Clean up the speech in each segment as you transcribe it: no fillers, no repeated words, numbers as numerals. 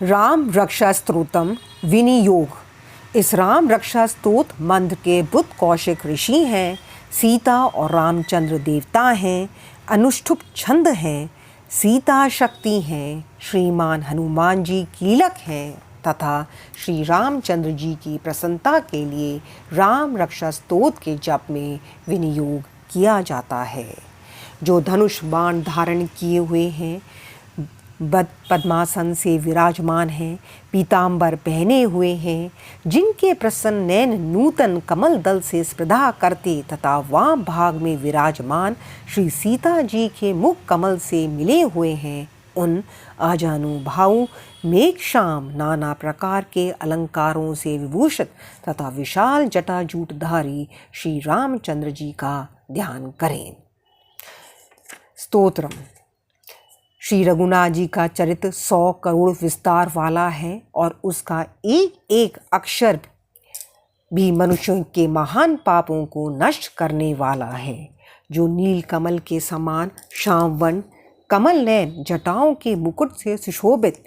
राम रक्षा स्तोत्रम विनियोग। इस राम रक्षा स्तोत्र मंत्र के बुद्ध कौशिक ऋषि हैं, सीता और रामचंद्र देवता हैं, अनुष्ठुप छंद हैं, सीता शक्ति हैं, श्रीमान हनुमान जी कीलक हैं तथा श्री रामचंद्र जी की प्रसन्नता के लिए राम रक्षा स्तोत्र के जप में विनियोग किया जाता है। जो धनुष बाण धारण किए हुए हैं, पद्मासन से विराजमान हैं, पीतांबर पहने हुए हैं, जिनके प्रसन्न नैन नूतन कमल दल से स्पर्धा करते तथा वाम भाग में विराजमान श्री सीता जी के मुख कमल से मिले हुए हैं, उन अजानुभाव मेघश्याम नाना प्रकार के अलंकारों से विभूषित तथा विशाल जटाजूटधारी श्री रामचंद्र जी का ध्यान करें। स्तोत्रम। श्री रघुनाथ जी का चरित्र 100 करोड़ विस्तार वाला है और उसका एक एक अक्षर भी मनुष्यों के महान पापों को नष्ट करने वाला है। जो नील कमल के समान श्यामवर्ण कमल नयन जटाओं के मुकुट से सुशोभित,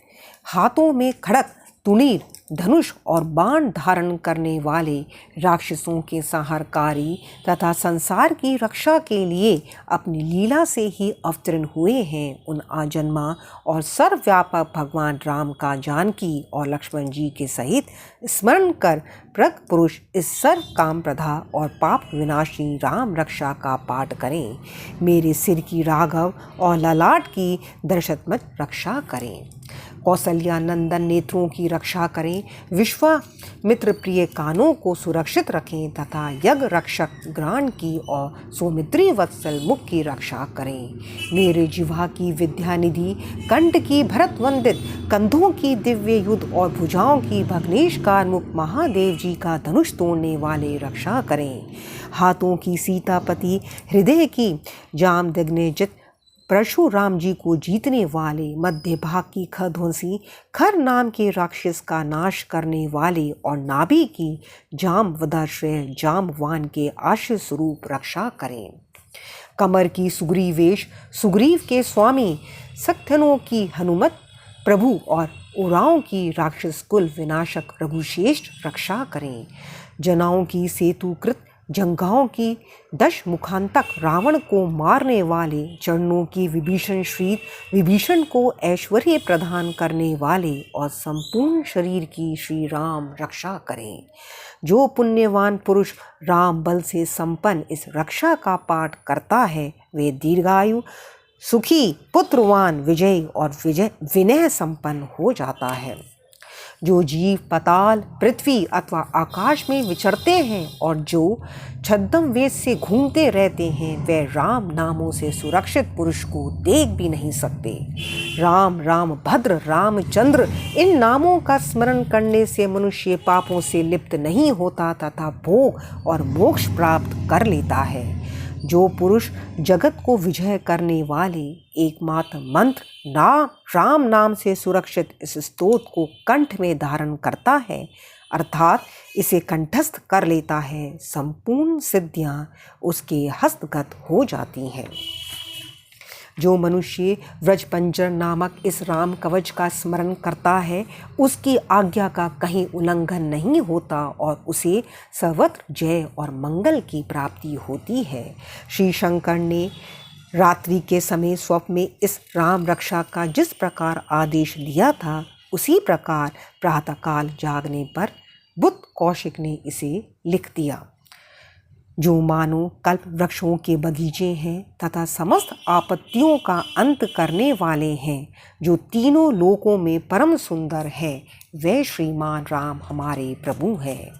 हाथों में खड़क तुणीर धनुष और बाण धारण करने वाले, राक्षसों के संहारकारी तथा संसार की रक्षा के लिए अपनी लीला से ही अवतीर्ण हुए हैं, उन आजन्मा और सर्वव्यापक भगवान राम का जानकी और लक्ष्मण जी के सहित स्मरण कर प्रग पुरुष इस सर्व काम प्रदा और पाप विनाशी राम रक्षा का पाठ करें। मेरे सिर की राघव और ललाट की दर्शतमत रक्षा करें। कौशल्या नंदन नेत्रों की रक्षा करें। विश्वामित्र प्रिय कानों को सुरक्षित रखें तथा यज्ञ रक्षक ग्राण की और सौमित्री वत्सल मुख की रक्षा करें। मेरे जिह्वा की विद्या निधि, कंठ की भरत वंदित, कंधों की दिव्य युद्ध और भुजाओं की भग्नेशकार मुख महादेव जी का धनुष तोड़ने वाले रक्षा करें। हाथों की सीतापति, हृदय की जामदग्नेजित, परशुराम जी को जीतने वाले, मध्य भाग की खध्वंसी, खर नाम के राक्षस का नाश करने वाले और नाभि की जामवदाश्रय जामवान के आश्रय स्वरूप रक्षा करें। कमर की सुग्रीवेश, सुग्रीव के स्वामी, सक्थनों की हनुमत प्रभु और उराओं की राक्षस कुल विनाशक रघुश्रेष्ठ रक्षा करें। जनाओं की सेतुकृत, जंघाओं की 10 मुखांतक रावण को मारने वाले, चरणों की विभीषण श्रीत, विभीषण को ऐश्वर्य प्रदान करने वाले और संपूर्ण शरीर की श्री राम रक्षा करें। जो पुण्यवान पुरुष राम बल से संपन्न इस रक्षा का पाठ करता है, वे दीर्घायु, सुखी, पुत्रवान, विजय और विनय संपन्न हो जाता है। जो जीव पताल, पृथ्वी अथवा आकाश में विचरते हैं और जो छद्म वेद से घूमते रहते हैं, वे राम नामों से सुरक्षित पुरुष को देख भी नहीं सकते। राम, राम भद्र, रामचंद्र, इन नामों का स्मरण करने से मनुष्य पापों से लिप्त नहीं होता तथा भोग और मोक्ष प्राप्त कर लेता है। जो पुरुष जगत को विजय करने वाले एकमात्र मंत्र राम नाम से सुरक्षित इस स्तोत्र को कंठ में धारण करता है, अर्थात इसे कंठस्थ कर लेता है, संपूर्ण सिद्धियां उसके हस्तगत हो जाती हैं। जो मनुष्य व्रजपंजर नामक इस राम कवच का स्मरण करता है, उसकी आज्ञा का कहीं उल्लंघन नहीं होता और उसे सर्वत्र जय और मंगल की प्राप्ति होती है। श्री शंकर ने रात्रि के समय स्वप्न में इस राम रक्षा का जिस प्रकार आदेश दिया था, उसी प्रकार प्रातःकाल जागने पर बुद्ध कौशिक ने इसे लिख दिया। जो मानो कल्प वृक्षों के बगीचे हैं तथा समस्त आपत्तियों का अंत करने वाले हैं, जो तीनों लोकों में परम सुंदर है, वे श्रीमान राम हमारे प्रभु हैं।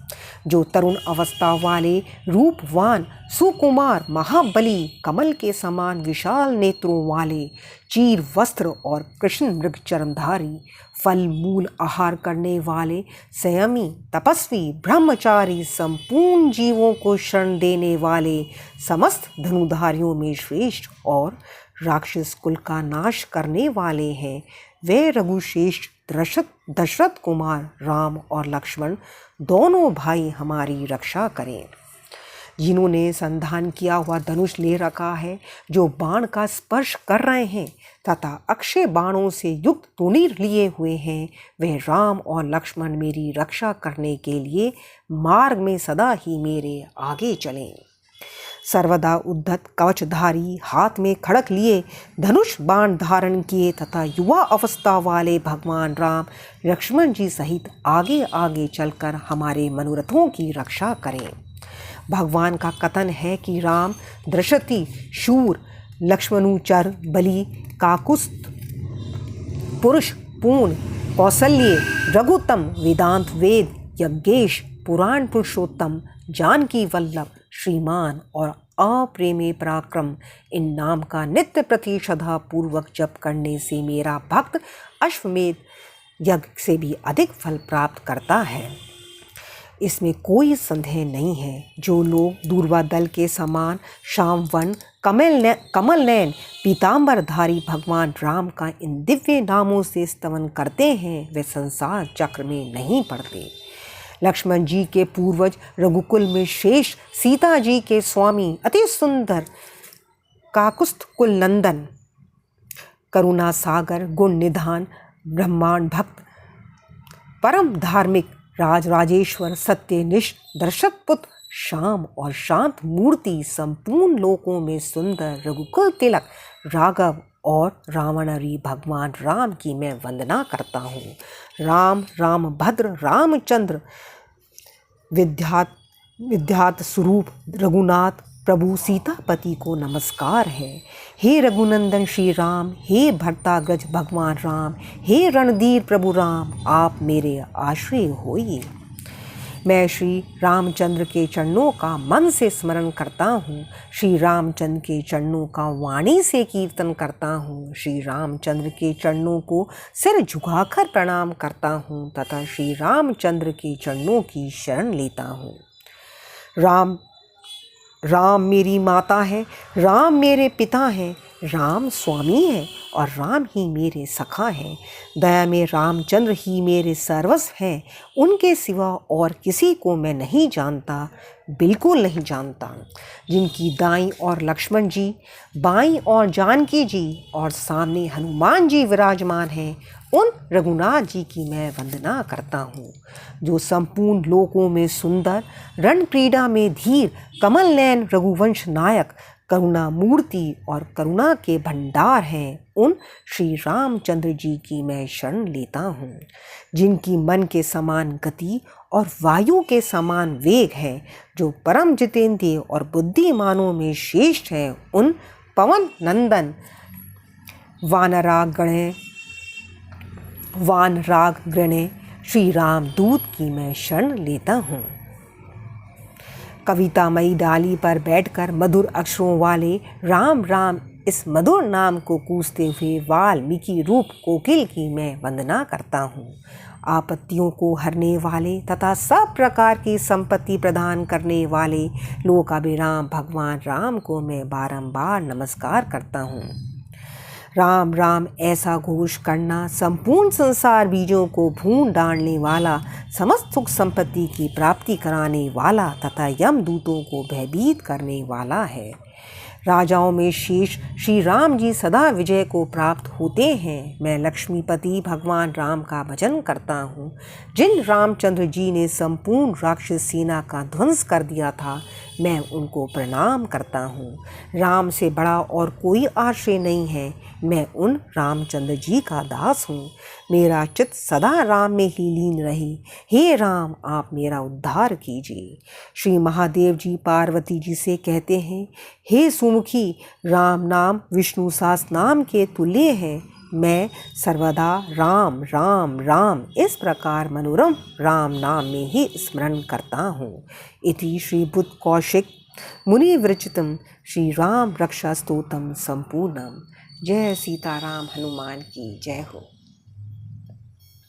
जो तरुण अवस्था वाले, रूपवान, सुकुमार, महाबली, कमल के समान विशाल नेत्रों वाले, चीर वस्त्र और कृष्ण मृग चरणधारी, फल मूल आहार करने वाले, संयमी, तपस्वी, ब्रह्मचारी, संपूर्ण जीवों को शरण देने वाले, समस्त धनुधारियों में श्रेष्ठ और राक्षस कुल का नाश करने वाले हैं, वे रघुश्रेष्ठ दशरथ कुमार राम और लक्ष्मण दोनों भाई हमारी रक्षा करें। जिन्होंने संधान किया हुआ धनुष ले रखा है, जो बाण का स्पर्श कर रहे हैं तथा अक्षय बाणों से युक्त तुनीर लिए हुए हैं, वे राम और लक्ष्मण मेरी रक्षा करने के लिए मार्ग में सदा ही मेरे आगे चलें। सर्वदा उद्धत कवचधारी, हाथ में खड़क लिए धनुष बाण धारण किए तथा युवा अवस्था वाले भगवान राम लक्ष्मण जी सहित आगे आगे चलकर हमारे मनोरथों की रक्षा करें। भगवान का कथन है कि राम दृशति शूर, लक्ष्मणुचर बलि, काकुस्थ पुरुष पूर्ण, कौसल्य रघुतम, वेदांत वेद, यज्ञेश पुराण पुरुषोत्तम, जानकी वल्लभ, श्रीमान और अप्रेमे पराक्रम, इन नाम का नित्य प्रति श्रद्धा पूर्वक जप करने से मेरा भक्त अश्वमेध यज्ञ से भी अधिक फल प्राप्त करता है। इसमें कोई संदेह नहीं है। जो लोग दूर्वा दल के समान श्यामवन कमल नयन पीताम्बरधारी भगवान राम का इन दिव्य नामों से स्तवन करते हैं, वे संसार चक्र में नहीं पड़ते। लक्ष्मण जी के पूर्वज रघुकुल में शेष, सीता जी के स्वामी अति सुंदर काकुस्थ कुल नंदन, करुणा सागर, गुण निधान, ब्रह्मांड भक्त, परम धार्मिक, राजराजेश्वर, सत्यनिष्ठ, दर्शक पुत्र, श्याम और शांत मूर्ति, संपूर्ण लोकों में सुंदर रघुकुल तिलक राघव और रावणरी भगवान राम की मैं वंदना करता हूँ। राम रामभद्र रामचंद्र विद्यात स्वरूप रघुनाथ प्रभु सीतापति को नमस्कार है। हे रघुनंदन श्री राम, हे भरताग्रज भगवान राम, हे रणधीर प्रभु राम, आप मेरे आश्रय होइए। मैं श्री रामचंद्र के चरणों का मन से स्मरण करता हूँ, श्री रामचंद्र के चरणों का वाणी से कीर्तन करता हूँ, श्री रामचंद्र के चरणों को सिर झुकाकर प्रणाम करता हूँ तथा श्री रामचंद्र के चरणों की शरण लेता हूँ। राम मेरी माता है, राम मेरे पिता हैं, राम स्वामी है और राम ही मेरे सखा हैं। दया में रामचंद्र ही मेरे सर्वस्व हैं, उनके सिवा और किसी को मैं नहीं जानता, बिल्कुल नहीं जानता। जिनकी दाईं और लक्ष्मण जी, बाईं और जानकी जी और सामने हनुमान जी विराजमान हैं, उन रघुनाथ जी की मैं वंदना करता हूँ। जो संपूर्ण लोकों में सुंदर, रण क्रीड़ा में धीर, कमल नयन रघुवंश नायक, करुणा मूर्ति और करुणा के भंडार हैं, उन श्री रामचंद्र जी की मैं शरण लेता हूँ। जिनकी मन के समान गति और वायु के समान वेग है, जो परम जितेंद्रिय और बुद्धिमानों में श्रेष्ठ है, उन पवन नंदन वानरागणे श्री रामदूत की मैं शरण लेता हूँ। कवितामयी डाली पर बैठकर मधुर अक्षरों वाले राम राम इस मधुर नाम को कूजते हुए वाल्मीकि रूप कोकिल की मैं वंदना करता हूँ। आपत्तियों को हरने वाले तथा सब प्रकार की संपत्ति प्रदान करने वाले लोकाभिराम भगवान राम को मैं बारंबार नमस्कार करता हूँ। राम राम ऐसा घोष करना संपूर्ण संसार बीजों को भून डालने वाला, समस्त सुख संपत्ति की प्राप्ति कराने वाला तथा यमदूतों को भयभीत करने वाला है। राजाओं में शेष श्री राम जी सदा विजय को प्राप्त होते हैं। मैं लक्ष्मीपति भगवान राम का भजन करता हूँ। जिन रामचंद्र जी ने संपूर्ण राक्षस सेना का ध्वंस कर दिया था, मैं उनको प्रणाम करता हूँ। राम से बड़ा और कोई आश्रय नहीं है। मैं उन रामचंद्र जी का दास हूँ। मेरा चित्त सदा राम में ही लीन रहे। हे राम, आप मेरा उद्धार कीजिए। श्री महादेव जी पार्वती जी से कहते हैं, हे सुमुखी, राम नाम विष्णु सहस्र नाम के तुल्य है। मैं सर्वदा राम राम राम इस प्रकार मनोरम राम नाम में ही स्मरण करता हूँ। इति श्री बुद्ध कौशिक मुनि विरचितम श्री राम रक्षा स्तोत्रम संपूर्णम। जय सीताराम, हनुमान की जय हो।